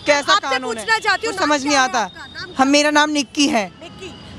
कैसा कानून है, कुछ समझ नहीं आता। हम, मेरा नाम निक्की है।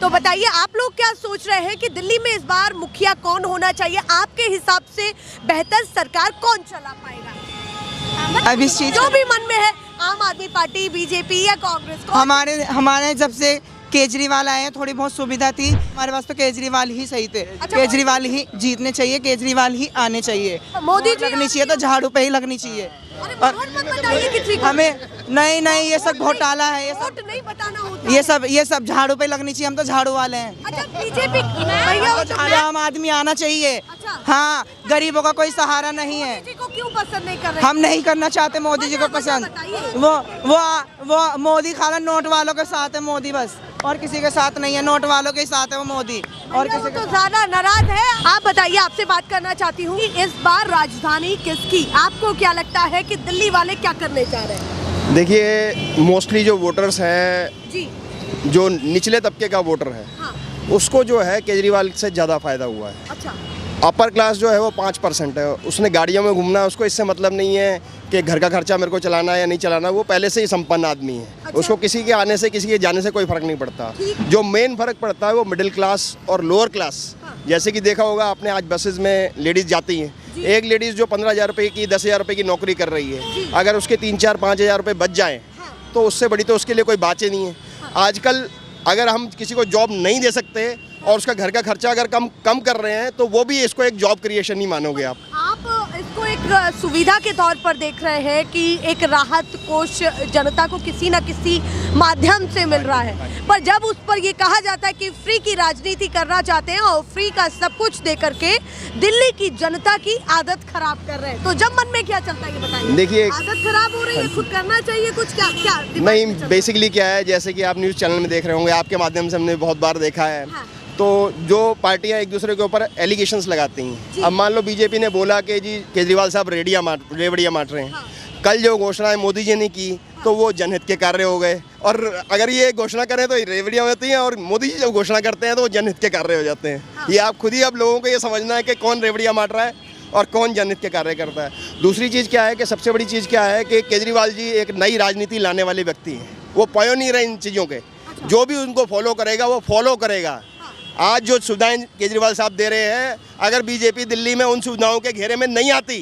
तो बताइए आप लोग क्या सोच रहे हैं कि दिल्ली में इस बार मुखिया कौन होना चाहिए? आपके हिसाब से बेहतर सरकार कौन चला पाएगा? अब इस चीज जो भी मन में है, आम आदमी पार्टी, बीजेपी या कांग्रेस? हमारे जब से केजरीवाल आए हैं थोड़ी बहुत सुविधा थी हमारे पास, तो केजरीवाल ही सही थे। अच्छा, केजरीवाल ही जीतने चाहिए, केजरीवाल ही आने चाहिए। मोदी जी लगनी चाहिए तो झाड़ू पे ही लगनी चाहिए। और मत बताइए किसी को। हमें नहीं, ये सब घोटाला है, ये सब वोट नहीं बताना होता ये सब झाड़ू पे लगनी चाहिए। हम तो झाड़ू वाले हैं। अच्छा, बीजेपी भैया आम आदमी आना चाहिए। अच्छा। हाँ, गरीबों का कोई सहारा नहीं है। मोदी जी को क्यों पसंद नहीं कर रहे? हम नहीं करना चाहते मोदी जी को पसंद। वो मोदी खाना नोट वालों के साथ है मोदी, बस और किसी के साथ नहीं है। नोट वालों के साथ है वो मोदी, और किसी तो ज्यादा नाराज है। आप बताइए, आपसे बात करना चाहती हूँ कि इस बार राजधानी किसकी? आपको क्या लगता है कि दिल्ली वाले क्या करने जा रहे हैं? देखिए, मोस्टली जो वोटर्स हैं जी, जो निचले तबके का वोटर है, हाँ। उसको जो है केजरीवाल से ज़्यादा फायदा हुआ है। अच्छा, अपर क्लास जो है वो 5% है। उसने गाड़ियों में घूमना, उसको इससे मतलब नहीं है कि घर का खर्चा मेरे को चलाना है या नहीं चलाना। वो पहले से ही संपन्न आदमी है। अच्छा। उसको किसी के आने से, किसी के जाने से कोई फ़र्क नहीं पड़ता। जो मेन फ़र्क पड़ता है वो मिडिल क्लास और लोअर क्लास। जैसे कि देखा होगा आपने, आज बसेस में लेडीज़ जाती हैं। एक लेडीज़ जो 15,000 रुपये की, 10,000 रुपये की नौकरी कर रही है, अगर उसके 3-4, 5,000 रुपये बच जाएँ तो उससे बड़ी तो उसके लिए कोई बात ही नहीं है। आजकल अगर हम किसी को जॉब नहीं दे सकते और उसका घर का खर्चा अगर कम कर रहे हैं तो वो भी इसको एक जॉब क्रिएशन नहीं मानोगे आप इसको एक सुविधा के तौर पर देख रहे हैं कि एक राहत कोष जनता को किसी न किसी माध्यम से मिल रहा है, पर जब उस पर ये कहा जाता है कि फ्री की राजनीति करना चाहते हैं और फ्री का सब कुछ दे करके दिल्ली की जनता की आदत खराब कर रहे हैं, तो जब मन में क्या चलता है ये बताइए। देखिए, आदत खराब हो रही है, खुद करना चाहिए कुछ, क्या नहीं, बेसिकली क्या है, जैसे कि आप न्यूज़ चैनल में देख रहे होंगे, आपके माध्यम से हमने बहुत बार देखा है। हाँ। तो जो पार्टियां एक दूसरे के ऊपर एलिगेशंस लगाती हैं। अब मान लो बीजेपी ने बोला कि जी केजरीवाल साहब रेवड़ियाँ मार रहे हैं। हाँ। कल जो घोषणाएं मोदी जी ने की तो वो जनहित के कार्य हो गए, और अगर ये घोषणा करें तो रेवड़ियाँ होती हैं, और मोदी जी जब घोषणा करते हैं तो वो जनहित के कार्य हो जाते हैं। हाँ। ये आप खुद ही, अब लोगों को ये समझना है कि कौन रेवड़ियाँ मार रहा है और कौन जनहित के कार्य करता है। दूसरी चीज़ क्या है कि सबसे बड़ी चीज़ क्या है कि केजरीवाल जी एक नई राजनीति लाने वाले व्यक्ति हैं। वो पायोनियर है इन चीज़ों के। जो भी उनको फॉलो करेगा वो फॉलो करेगा। आज जो सुविधाएं केजरीवाल साहब दे रहे हैं, अगर बीजेपी दिल्ली में उन सुविधाओं के घेरे में नहीं आती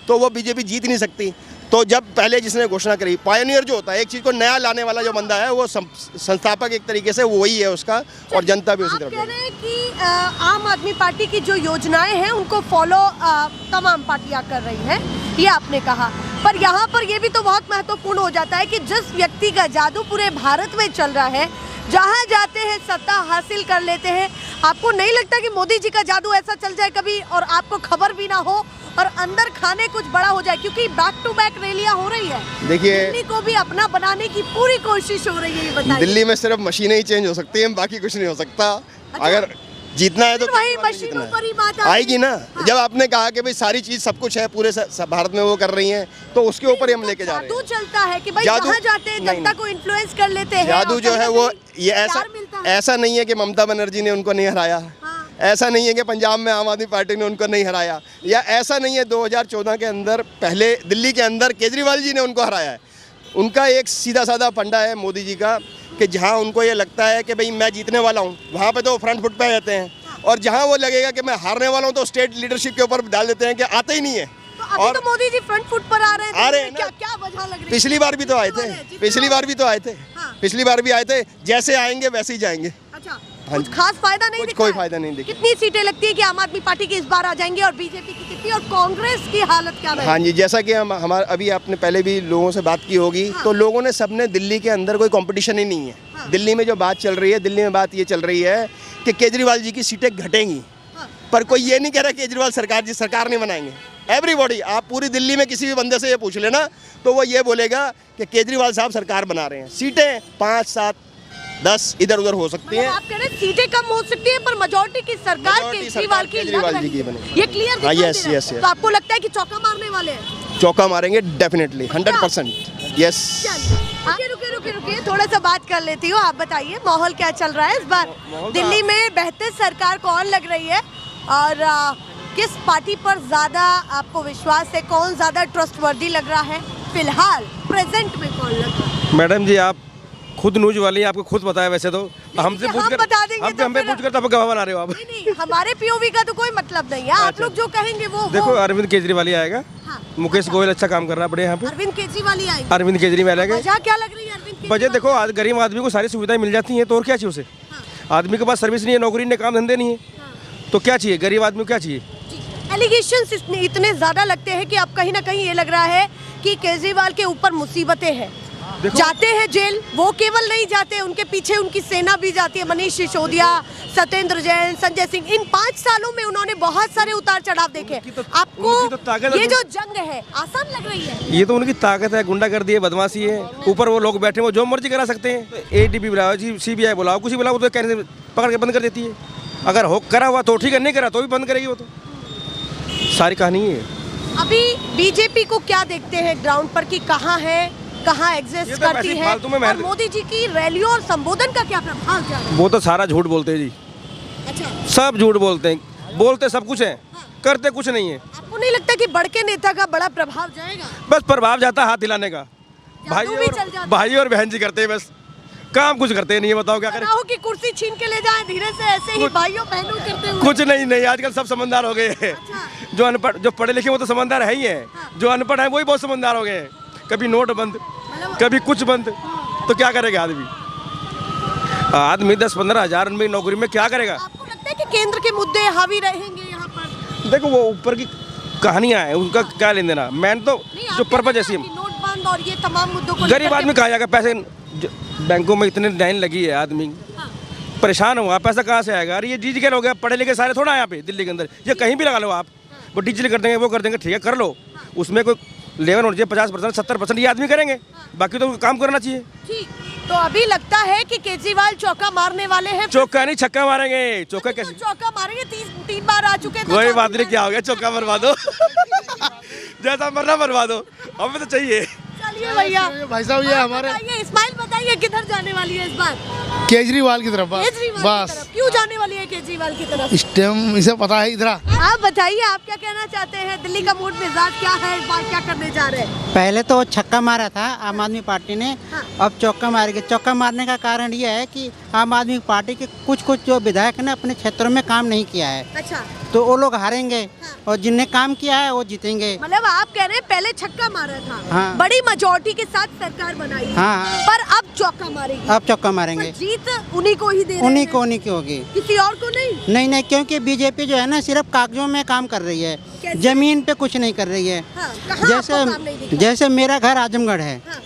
तो वो बीजेपी जीत नहीं सकती। तो जब पहले जिसने घोषणा करी, पायनियर जो होता है, एक चीज़ को नया लाने वाला जो बंदा है, वो संस्थापक एक तरीके से वही है उसका, और जनता भी उसी तरफ कह रहे हैं कि आम आदमी पार्टी की जो योजनाएं हैं उनको फॉलो तमाम पार्टियां कर रही हैं, ये आपने कहा, पर यहाँ पर ये भी तो बहुत महत्वपूर्ण हो जाता है कि जिस व्यक्ति का जादू पूरे भारत में चल रहा है, जहाँ जाते हैं सत्ता हासिल कर लेते हैं। आपको नहीं लगता कि मोदी जी का जादू ऐसा चल जाए कभी और आपको खबर भी ना हो और अंदर खाने कुछ बड़ा हो जाए, क्योंकि बैक टू बैक रैलियां हो रही है। देखिए, दिल्ली को भी अपना बनाने की पूरी कोशिश हो रही है, ये बताइए। दिल्ली में सिर्फ मशीनें ही चेंज हो सकती हैं, बाकी कुछ नहीं हो सकता। अगर जीतना है तो वही मशीनों पर ही बात आएगी ना। जब आपने कहा कि भाई सारी चीज सब कुछ है पूरे भारत में वो कर रही हैं, तो उसके ऊपर ही हम लेके जा रहे हैं। जादू चलता है कि भाई जहाँ जाते हैं जनता को इन्फ्लुएंस कर लेते हैं। जादू जो है वो ये ऐसा नहीं है कि ममता बनर्जी ने उनको नहीं हराया, ऐसा नहीं है कि पंजाब में आम आदमी पार्टी ने उनको नहीं हराया, या ऐसा नहीं है 2014 के अंदर पहले दिल्ली के अंदर केजरीवाल जी ने उनको हराया है। उनका एक सीधा साधा फंडा है मोदी जी का कि जहां उनको ये लगता है कि भाई मैं जीतने वाला हूं, वहां पे तो फ्रंट फुट पे रहते हैं, और जहां वो लगेगा कि मैं हारने वाला हूं तो स्टेट लीडरशिप के ऊपर डाल देते हैं कि आते ही नहीं है। तो और तो मोदी जी फ्रंट फुट पर आ रहे हैं, क्या वजह लग रही है? पिछली बार भी तो आए थे, पिछली बार भी आए थे। जैसे आएंगे वैसे ही जाएंगे। अच्छा, कुछ खास फायदा नहीं दिखा? कोई फायदा नहीं दिखा। कितनी सीटें लगती है कि आम आदमी पार्टी की इस बार आ जाएंगे, और बीजेपी की कितनी, और कांग्रेस की हालत क्या रहेगी? हाँ जी, जैसा कि हमारे अभी आपने पहले भी लोगों से बात की होगी, तो लोगों ने सबने दिल्ली के अंदर कोई कंपटीशन ही नहीं है। दिल्ली में जो बात चल रही है, दिल्ली में बात ये चल रही है कि केजरीवाल जी की सीटें घटेंगी, पर कोई ये नहीं कह रहा केजरीवाल सरकार नहीं बनाएंगे। एवरीबॉडी, आप पूरी दिल्ली में किसी भी बंदे से ये पूछ लेना तो वो ये बोलेगा कि केजरीवाल साहब सरकार बना रहे हैं। सीटें 5, 7, 10 इधर उधर हो सकती हैं। आप कह रहे हैं सीटें कम हो सकती हैं, पर मेजॉरिटी की सरकार केजरीवाल की लग रही है। ये क्लियर दिखाई दे रहा है। तो आपको लगता है कि चौका मारने वाले हैं? चौका मारेंगे डेफिनेटली, 100%। यस। रुकिए, थोड़ा सा बात कर लेती हूँ। आप बताइए माहौल क्या चल रहा है इस बार दिल्ली में? बेहतर सरकार कौन लग रही है, और किस पार्टी पर ज्यादा आपको विश्वास है? कौन ज्यादा ट्रस्टवर्दी लग रहा है फिलहाल प्रेजेंट में? कौन लग रहा है? मैडम जी आप खुद न्यूज वाली हैं, आपको खुद पता है वैसे तो हमसे पूछ कर बता देंगे तो हमें फिर- पूछ कर तो आप गवाह बना रहे हो आप। नहीं हमारे पीओवी का तो कोई मतलब नहीं है, आप लोग जो कहेंगे वो देखो अरविंद केजरीवाल ही आएगा। हाँ। मुकेश गोयल अच्छा काम कर रहा है बड़े यहाँ पे। अरविंद केजरीवाल ही आएंगे। अरविंद केजरीवाल आएगा। वजह क्या लग रही है अरविंद केजरीवाल? वजह देखो आज गरीब आदमी को सारी सुविधाएं मिल जाती हैं तो और क्या चाहिए उसे। आदमी के पास सर्विस नहीं है, नौकरी नहीं, काम धंधे नहीं है, तो क्या चाहिए गरीब आदमी को, क्या चाहिए। एलिगेशंस इतने ज्यादा लगते हैं कि अब कहीं ना कहीं ये लग रहा है कि केजरीवाल के ऊपर मुसीबतें हैं। जाते हैं जेल, वो केवल नहीं जाते, उनके पीछे उनकी सेना भी जाती है। मनीष सिसोदिया, सत्येंद्र जैन, संजय सिंह, इन 5 सालों में उन्होंने बहुत सारे उतार चढ़ाव देखे। उनकी तो आपको ताकत है। ये जो जंग है आसान लग रही है? ये तो उनकी ताकत है, गुंडागर्दी है, बदमाशी है, ऊपर वो लोग बैठे वो जो मर्जी करा सकते हैं। एडीपी बुलाओ, सीबीआई बुलाओ, कुछ बुलाओ, वो तो कहने से पकड़ के बंद कर देती है। अगर हो करा हुआ तो ठीक है, नहीं करा तो भी बंद करेगी वो तो। सारी कहानी है। अभी बीजेपी को क्या देखते हैं ग्राउंड पर कि कहाँ है, कहाँ ये एग्जिस्ट तो करती वैसे ही है, फालतू में और मोदी जी की रैलियों और संबोधन का क्या प्रभाव जा रहा है? वो तो सारा झूठ बोलते हैं जी, अच्छा, सब झूठ बोलते हैं, बोलते सब कुछ है, करते कुछ नहीं है। आपको नहीं लगता कि बड़के नेता का बड़ा प्रभाव जाएगा? बस प्रभाव जाता है हाथ हिलाने का। जादू भी चल जाता है। भाई और बहन जी करते हैं, बस काम कुछ करते नहीं है। बताओ क्या करें। राहु की कुर्सी छीन के ले जाए धीरे से, ऐसे ही भाइयों बहनों करते हुए। कुछ नहीं, आजकल सब समझदार हो गए हैं। जो अनपढ़, जो पढ़े लिखे वो तो समझदार है ही है, जो अनपढ़ है वही बहुत समझदार हो गए हैं। कभी नोट बंद, कभी कुछ बंद, तो क्या करेगा आदमी 10-15 हज़ार में नौकरी में क्या करेगा। आपको लगता है कि केंद्र के मुद्दे हावी रहेंगे यहाँ पर? देखो वो ऊपर की कहानियां हैं, उनका क्या लेन देना। मैन तो नहीं, जो आप पर्पज कहते है हैं कि नोट बंद और ये तमाम मुद्दों को गरीब लेकर आदमी के- कहाँ जाएगा। पैसे बैंकों में इतने लाइन लगी है, आदमी परेशान हुआ, पैसा कहाँ से आएगा। अरे ये डिजिटल हो गया, पढ़े लिखे सारे थोड़ा यहाँ पे दिल्ली के अंदर, ये कहीं भी लगा लो आप, वो डिजिटल कर देंगे, वो कर देंगे, ठीक है कर लो, उसमें कोई लेवन होना चाहिए 50%, 70% ये आदमी करेंगे, बाकी तो काम करना चाहिए। ठीक, तो अभी लगता है कि केजरीवाल चौका मारने वाले हैं। चौका नहीं छक्का मारेंगे। चौका तो कैसे, चौका मारेंगे, 3 बार आ चुके हैं तो कोई चौका बात नहीं, क्या हो गया, चौका मरवा दो जैसा मरना मरवा दो, हमें तो चाहिए। चलिए भैया, भाई साहब ये हमारे बताइए, इस्माइल बताइए किधर जाने वाली है इस बार? केजरीवाल की तरफ केजरीवाल की बस तरफ। क्यों जाने वाली है केजरीवाल की तरफ? इस टाइम इसे पता है इधर। आप बताइए, आप क्या कहना चाहते हैं? दिल्ली का मूड मिजाज क्या है इस बार, क्या करने जा रहे हैं? पहले तो छक्का मारा था आम आदमी पार्टी ने, हाँ। अब चौका मारेगी। चौका मारने का कारण ये है कि आम आदमी पार्टी के कुछ जो विधायक ने अपने क्षेत्रों में काम नहीं किया है, अच्छा, तो वो लोग हारेंगे, और जिनने काम किया है वो जीतेंगे। मतलब आप कह रहे हैं पहले छक्का मारा था, हाँ। बड़ी मेजोरिटी के साथ सरकार बनाई, हाँ। पर अब चौका मारेगी। अब चौका मारेंगे, पर जीत उन्हीं को ही दे रहे उन्हीं हैं। को उन्हीं की होगी। किसी और को नहीं। नहीं, क्योंकि बीजेपी जो है ना सिर्फ कागजों में काम कर रही है, कैसे? जमीन पे कुछ नहीं कर रही है। हाँ, कहाँ आपको काम नहीं दिखा? जैसे मेरा घर आजमगढ़ है, हाँ।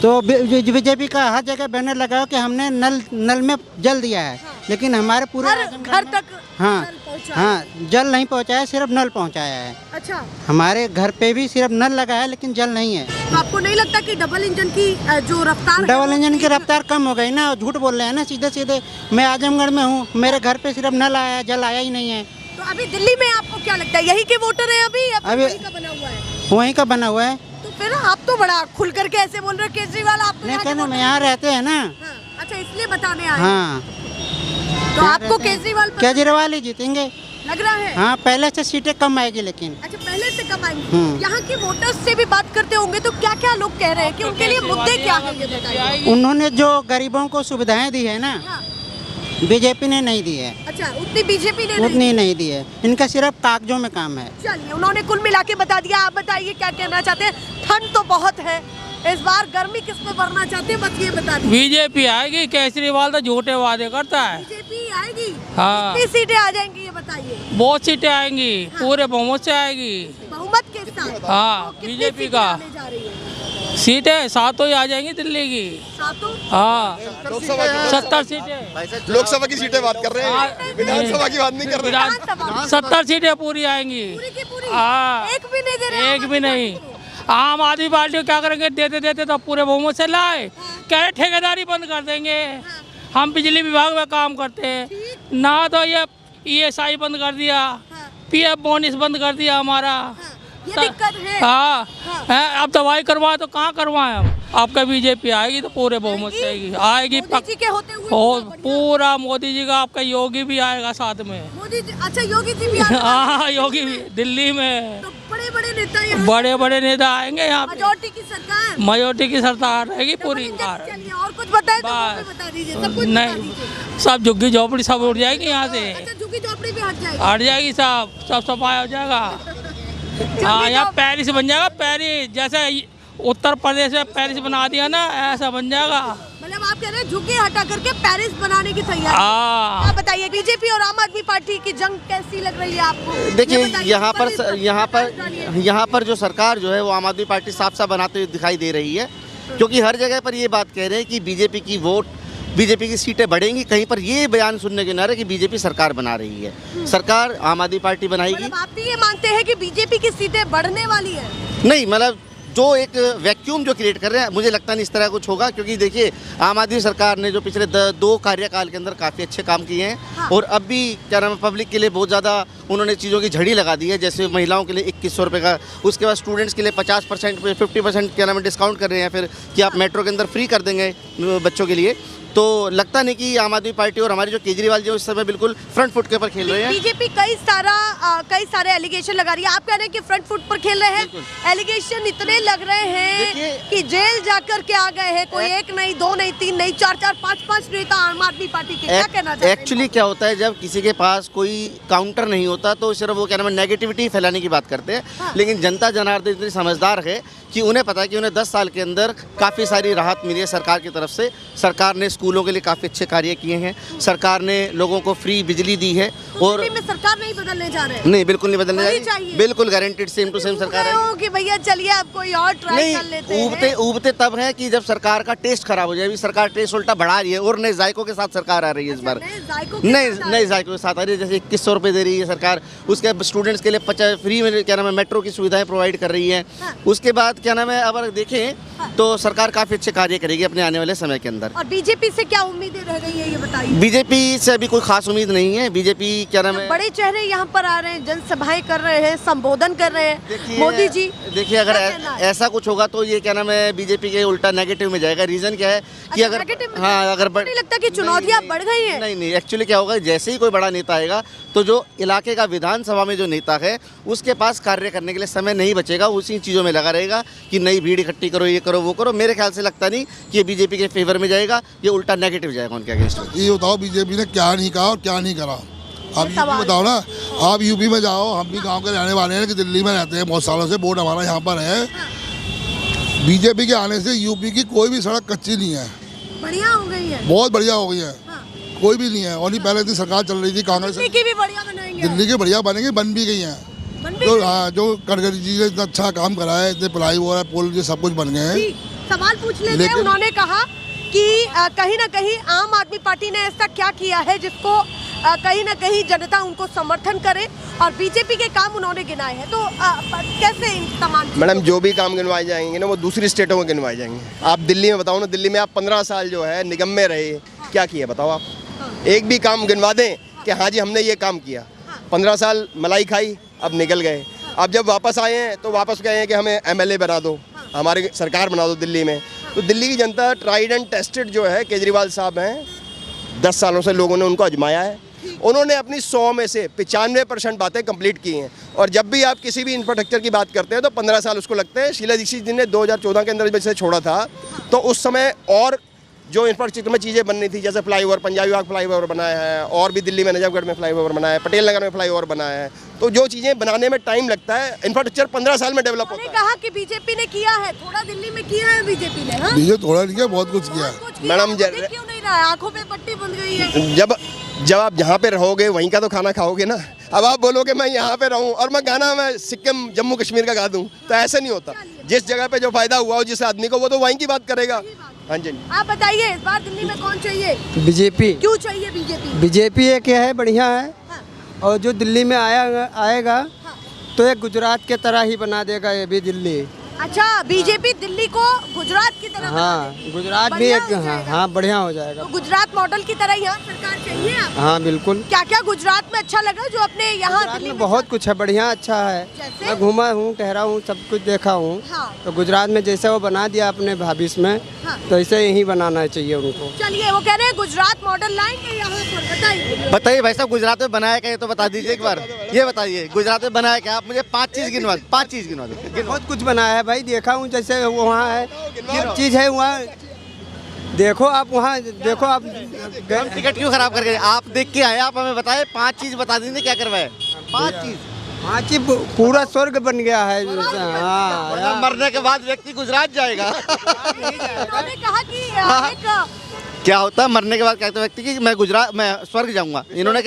तो बीजेपी का हर जगह बैनर लगाओ कि हमने नल में जल दिया है, लेकिन हमारे पूरे हर आजमगढ़ घर में- तक हाँ नल पहुंचा। हाँ, जल नहीं पहुंचाया, सिर्फ नल पहुंचाया है। अच्छा, हमारे घर पे भी सिर्फ नल लगा है, लेकिन जल नहीं है। तो आपको नहीं लगता कि डबल इंजन की जो रफ्तार है, डबल वो इंजन की तेज- रफ्तार कम हो गई ना, और झूठ बोल रहे हैं ना सीधे सीधे। मैं आजमगढ़ में हूँ, मेरे घर पे सिर्फ नल आया है, जल आया ही नहीं है। तो अभी दिल्ली में आपको क्या लगता है, यही के वोटर है अभी या फिर अभी- वहीं का बना हुआ है? वहीं का बना हुआ है। तो फिर आप तो बड़ा खुल करके ऐसे बोल रहे हो केजरीवाल, आप तो यहाँ के लेकिन हम वोटर यहाँ रहते हैं ना। हैं। हाँ, अच्छा, इसलिए बताने आए। हाँ, तो आपको केजरीवाल पसंद केजरीवाल ही जीतेंगे। लग रहा है? हाँ, पहले से सीटें कम आएगी, लेकिन अच्छा, पहले से कम आएंगे। यहाँ के वोटर्स से भी बात करते होंगे तो क्या क्या लोग कह रहे हैं कि उनके लिए मुद्दे क्या है, ये बताइए। उन्होंने जो गरीबों को सुविधाएं दी है ना, हाँ, बीजेपी ने नहीं दी है, अच्छा, उतनी बीजेपी ने नहीं। उतनी नहीं दी है। इनका सिर्फ कागजों में काम है। चलिए, उन्होंने कुल मिला के बता दिया। आप बताइए क्या कहना चाहते हैं? ठंड तो बहुत है इस बार, गर्मी किस में भरना चाहते हैं, बस ये बता दीजिए। बीजेपी आएगी, केजरीवाल तो झूठे वादे करता है। बीजेपी आएगी? हाँ। कितनी सीटें आ जाएंगी ये बताइए? बहुत सीटें आएंगी, पूरे बहुमत से आएगी। बहुमत के साथ? हाँ, तो कितनी बीजेपी सीटें का। आने जा रही है? सीटें 7 ही आ जाएंगी दिल्ली की। सातों? हाँ, लोकसभा 70 सीटें। लोकसभा की सीटें बात कर रहे हाँ, हैं, विधानसभा की बात नहीं कर रहे। विधानसभा 70 सीटें पूरी आएंगी। पूरी की पूरी? हाँ, एक भी नहीं दे रहे? एक भी नहीं। आम आदमी पार्टी को क्या करेंगे, देते देते तो पूरे बहुमत से लाए, कह रहे ठेकेदारी बंद कर देंगे। हम बिजली विभाग में काम करते हैं ना, तो ये ESI बंद कर दिया, PF बोनस बंद कर दिया हमारा, ये दिक्कत है। हाँ हैं, अब दवाई करवाए तो कहाँ करवाएं हम। आपका बीजेपी आएगी तो पूरे बहुमत से आएगी मोदी जी के होते हुए और बढ़िया। पूरा मोदी जी का, आपका योगी भी आएगा साथ में। मोदी जी, अच्छा योगी जी भी आ रहे हैं। हाँ योगी भी दिल्ली में, तो बड़े बड़े नेता यहाँ बड़े बड़े नेता आएंगे यहाँ पे। मेजोरिटी की सरकार। मेजोरिटी की सरकार रहेगी पूरी। चलिए और कुछ बताए तो वो भी बता दीजिए, सब कुछ बता नहीं, दीजिए। सब झुग्गी झोपड़ी सब उड़ जाएगी यहाँ से, अच्छा झुग्गी झोपड़ी भी हट जाएगी। हट जाएगी, सब सफाई हो जाएगा। हाँ यहाँ पेरिस बन जाएगा, पेरिस जैसे उत्तर प्रदेश में पेरिस बना दिया ना, ऐसा बन जाएगा। मतलब आप कह रहे हैं झुग्गी हटा करके पेरिस बनाने की तैयारी। हाँ आप बताइए बीजेपी और आम आदमी पार्टी की जंग कैसी लग रही है आपको? देखिए ये बताइए, यहाँ पर जो सरकार जो है वो आम आदमी पार्टी साफ साफ बनाते हुए दिखाई दे रही है, क्योंकि हर जगह पर ये बात कह रहे हैं कि बीजेपी की सीटें बढ़ेंगी। कहीं पर ये बयान सुनने के ना रहे कि बीजेपी सरकार बना रही है। सरकार आम आदमी पार्टी बनाएगी। मतलब आप भी ये मानते हैं कि बीजेपी की सीटें बढ़ने वाली है? नहीं, मतलब जो एक वैक्यूम जो क्रिएट कर रहे हैं, मुझे लगता नहीं इस तरह कुछ होगा, क्योंकि देखिए आम आदमी सरकार ने जो पिछले 2 कार्यकाल के अंदर काफ़ी अच्छे काम किए हैं। हाँ। और अब भी क्या नाम है, पब्लिक के लिए बहुत ज़्यादा उन्होंने चीज़ों की झड़ी लगा दी है। जैसे महिलाओं के लिए 2100 रुपये का, उसके बाद स्टूडेंट्स के लिए 50% पे 50% क्या नाम है डिस्काउंट कर रहे हैं, फिर कि आप मेट्रो के अंदर फ्री कर देंगे बच्चों के लिए। तो लगता नहीं कि आम आदमी पार्टी और हमारे जो केजरीवाल जी इस समय बिल्कुल फ्रंट फुट के ऊपर खेल रहे हैं। बीजेपी कई सारे एलिगेशन लगा रही है, आप कह रहे हैं कि फ्रंट फुट पर खेल रहे हैं। एलिगेशन इतने लग रहे हैं कि जेल जाकर के आ गए हैं, कोई 1 नहीं 2 नहीं 3 नहीं 4 5 नेता आम आदमी पार्टी के। क्या कहना चाहते हैं? एक्चुअली क्या होता है, जब किसी के पास कोई काउंटर नहीं होता तो सिर्फ वो क्या नाम है नेगेटिविटी फैलाने की बात करते हैं। हाँ। लेकिन जनता जनार्दन इतनी समझदार है कि उन्हें पता है कि उन्हें 10 साल के अंदर काफ़ी सारी राहत मिली है सरकार की तरफ से। सरकार ने स्कूलों के लिए काफ़ी अच्छे कार्य किए हैं, सरकार ने लोगों को फ्री बिजली दी है। और दिल्ली में सरकार नहीं बदलने जा रहे हैं? नहीं, बिल्कुल नहीं बदलने जा वही रही, चाहिए। बिल्कुल गारंटीड सेम टू सेम सरकार है। कि भैया चलिए आप कोई और ट्राई कर लेते हैं। नहीं, उबते तब है कि जब सरकार का टेस्ट खराब हो जाए। अभी सरकार टेस्ट उल्टा बढ़ा रही है और नए जायकों के साथ सरकार आ रही है इस बार। नए जायकों के साथ आ रही है, जैसे 2100 रुपये दे रही है सरकार। उसके स्टूडेंट्स के लिए 50 फ्री में क्या नाम है मेट्रो की सुविधाएं प्रोवाइड कर रही है। उसके बाद क्या नाम है, अगर देखें तो सरकार काफ़ी अच्छे कार्य करेगी अपने आने वाले समय के अंदर। और बीजेपी से क्या उम्मीदें रह गई है ये बताइए? बीजेपी से अभी कोई खास उम्मीद नहीं है। बीजेपी क्या नाम है, बड़े चेहरे यहाँ पर आ रहे हैं, जनसभाएं कर रहे हैं, संबोधन कर रहे हैं मोदी जी। देखिए अगर क्या कहना है? ऐसा कुछ होगा तो ये क्या नाम है बीजेपी के उल्टा नेगेटिव में जाएगा। रीजन क्या है कि अगर अगर नहीं लगता कि चुनौतियां बढ़ गई हैं? नहीं, एक्चुअली क्या होगा, जैसे ही कोई बड़ा नेता आएगा तो जो इलाके का विधानसभा में जो नेता है उसके पास कार्य करने के लिए समय नहीं बचेगा, उसी चीज़ों में लगा रहेगा कि नई भीड़ इकट्ठी करो, ये करो वो करो। मेरे ख्याल से लगता नहीं कि ये बीजेपी के फेवर में जाएगा, ये उल्टा नेगेटिव जाएगा उनके अगेंस्ट। ये बताओ बीजेपी ने क्या नहीं कहा और क्या नहीं करा। आप यूपी बताओ ना, आप यूपी में जाओ, हम भी गांव के रहने वाले हैं कि दिल्ली में रहते हैं बहुत सालों से, वोट हमारा यहाँ पर है। बीजेपी के आने से यूपी की कोई भी सड़क कच्ची नहीं है, बढ़िया हो गई है, बहुत बढ़िया हो गई है। कोई भी नहीं है। और नहीं पहले थी सरकार चल रही थी कांग्रेस, दिल्ली की भी बढ़िया बनाएंगे। दिल्ली की बढ़िया बनेंगी, बन भी गई हैं। जो गडकरी जी ने इतना अच्छा काम करा है, इतने प्लाई हो रहा है, पुल ये सब कुछ बन गए हैं। सवाल पूछ लेते हैं। उन्होंने कहा कि कहीं ना कहीं आम आदमी पार्टी ने ऐसा क्या किया है जिसको कहीं ना कहीं जनता उनको समर्थन करे, और बीजेपी के काम उन्होंने गिनाए हैं। तो कैसे इन तमाम मैडम जो भी काम गिनवाए जाएंगे ना वो दूसरी स्टेटों में गिनवाए जाएंगे। आप दिल्ली में बताओ ना, दिल्ली में आप 15 साल जो है निगम में रहे, क्या किया बताओ आप? एक भी काम गिनवा दें कि हाँ जी हमने ये काम किया। 15 साल मलाई खाई, अब निकल गए। अब जब वापस आए हैं तो वापस कहे हैं कि हमें MLA बना दो, हमारी सरकार बना दो दिल्ली में। तो दिल्ली की जनता ट्राइड एंड टेस्टेड जो है केजरीवाल साहब हैं, 10 सालों से लोगों ने उनको आजमाया है। उन्होंने अपनी 100 में से 95% बातें कंप्लीट की हैं। और जब भी आप किसी भी इंफ्रास्ट्रक्चर की बात करते हैं तो 15 साल उसको लगते हैं। शीला दीक्षित जी ने 2014 के अंदर जब इसे छोड़ा था तो उस समय और जो इंफ्रास्ट्रक्चर में चीज़ें बननी थी, जैसे फ्लाईओवर, पंजाबी बाग फ्लाईओवर बनाया है, और भी दिल्ली में नजफगढ़ में फ्लाईओवर बनाया है, पटेल नगर में फ्लाईओवर बनाया है। तो जो चीज़ें बनाने में टाइम लगता है, इंफ्रास्ट्रक्चर 15 साल में डेवलप होता है। कहा कि बीजेपी ने किया है, थोड़ा दिल्ली में किया है बीजेपी ने। हाँ? बीजेपी थोड़ा नहीं किया, बहुत कुछ किया मैडम। क्यों नहीं रहा है? आंखों पे पट्टी बंध गई है। जब आप जहाँ पे रहोगे वहीं का तो खाना खाओगे ना। अब आप बोलोगे मैं यहाँ पे रहूँ और मैं गाना मैं सिक्किम जम्मू कश्मीर का गा दूँ, तो ऐसे नहीं होता। जिस जगह पे जो फायदा हुआ हो जिस आदमी को, वो तो वहीं की बात करेगा। हाँ जी। आप बताइए इस बार दिल्ली में कौन चाहिए? बीजेपी। क्यों चाहिए बीजेपी? बीजेपी एक है, बढ़िया है। हाँ। और जो दिल्ली में आएगा तो एक गुजरात के तरह ही बना देगा ये भी दिल्ली। अच्छा, बीजेपी दिल्ली को गुजरात की तरह हाँ, गुजरात भी एक हाँ बढ़िया हो जाएगा। तो गुजरात मॉडल की तरह यहाँ सरकार चाहिए आपको? हाँ बिल्कुल। क्या क्या गुजरात में अच्छा लगा जो अपने यहाँ गुजरात दिल्ली में में बहुत कुछ है, बढ़िया अच्छा है। जैसे? मैं घूमा हूँ, ठहरा हूँ, सब कुछ देखा हूँ। हाँ। तो गुजरात में जैसे वो बना दिया अपने भविष्य में, हाँ। तो ऐसे यही बनाना चाहिए उनको। चलिए, वो कह रहे हैं गुजरात मॉडल लाएंगे यहाँ पर, बताइए। बताइए भाई साहब, गुजरात में बनाया क्या, ये तो बता दीजिए एक बार। ये बताइए गुजरात में बनाया क्या, आप मुझे 5 चीज गिनवा, 5 चीज गिनवा दो। बहुत कुछ बनाया है भाई, देखा हूँ। जैसे वहाँ है एक चीज़ है, वहाँ देखो आप, वहाँ देखो आप। हम टिकट क्यों खराब करके, आप देख के आए, आप हमें बताए, 5 चीज बता दीजिए क्या करवाए। 5 चीज। हाँ जी, पूरा स्वर्ग बन गया है। हाँ, मतलब मरने के बाद व्यक्ति गुजरात जाएगा। उन्होंने कहा कि एक क्या होता है मरने के बाद, कहते व्यक्ति कि मैं स्वर्ग जाऊंगा। इन्होंने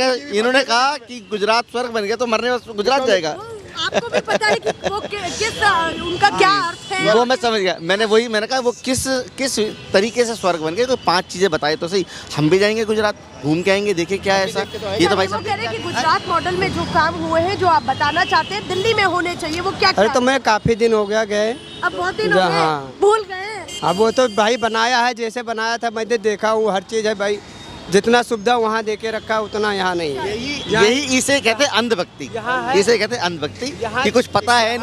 कहा कि गुजरात स्वर्ग बन गया, तो मरने के बाद गुजरात जाएगा। आपको भी पता है कि वो किस उनका क्या अर्थ है? वो मैं समझ गया, मैंने कहा वो किस तरीके से स्वर्ग बन गए। तो 5 चीजें बताए तो सही, हम भी जाएंगे गुजरात, घूम के आएंगे, देखें क्या है ऐसा। ये तो भाई वो कह रहे हैं कि गुजरात मॉडल में जो काम हुए हैं, जो आप बताना चाहते हैं दिल्ली में होने चाहिए, वो क्या? अरे तो मैं काफी दिन हो गया गए, अब बहुत दिन हो गए, हाँ। भूल गए। अब वो तो भाई बनाया है, जैसे बनाया था मैंने देखा हूँ, हर चीज़ है भाई। जितना सुविधा वहाँ दे के रखा उतना यहाँ नहीं है। यही इसे कहते हैं अंधभक्ति, इसे कहते हैं अंधभक्ति कि कुछ पता है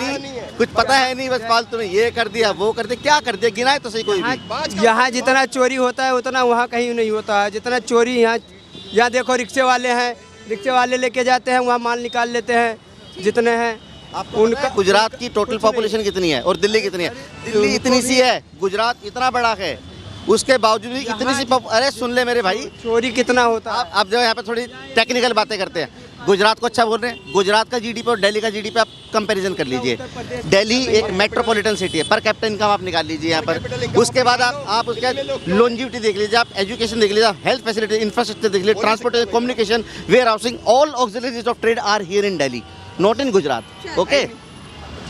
नहीं, बस फालतू में ये कर दिया, वो कर दिया, क्या कर दिया, गिनाए तो सही कोई भी। यहाँ जितना चोरी होता है उतना वहाँ कहीं नहीं होता है। जितना चोरी यहाँ देखो, रिक्शे वाले हैं, रिक्शे वाले लेके जाते हैं, वहाँ माल निकाल लेते हैं जितने हैं। उनका गुजरात की टोटल पॉपुलेशन कितनी है और दिल्ली कितनी है? दिल्ली इतनी सी है, गुजरात इतना बड़ा है, उसके बावजूद भी इतनी सी अरे सुन ले मेरे भाई, चोरी कितना होता है। आप जो यहाँ पे थोड़ी टेक्निकल बातें करते हैं, गुजरात को अच्छा बोल रहे हैं। गुजरात का जीडीपी और दिल्ली का जीडीपी आप कंपैरिजन कर लीजिए। दिल्ली एक मेट्रोपॉलिटन सिटी है, पर कैपिटल इनकम आप निकाल लीजिए यहाँ पर। उसके बाद आप उसके लॉन्जिविटी देख लीजिए, आप एजुकेशन देख लीजिए, हेल्थ फैसिलिटी, इंफ्रास्ट्रक्चर देख लीजिए, transportation, communication, warehousing, all auxiliaries of trade are here in Delhi, not in Gujarat. Okay,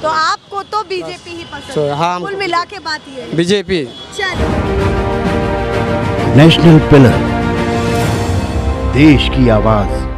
तो आपको तो बीजेपी ही पसंद है। हाँ, कुल मिला के बात ये है। बीजेपी। चलिए, नेशनल पिलर, देश की आवाज।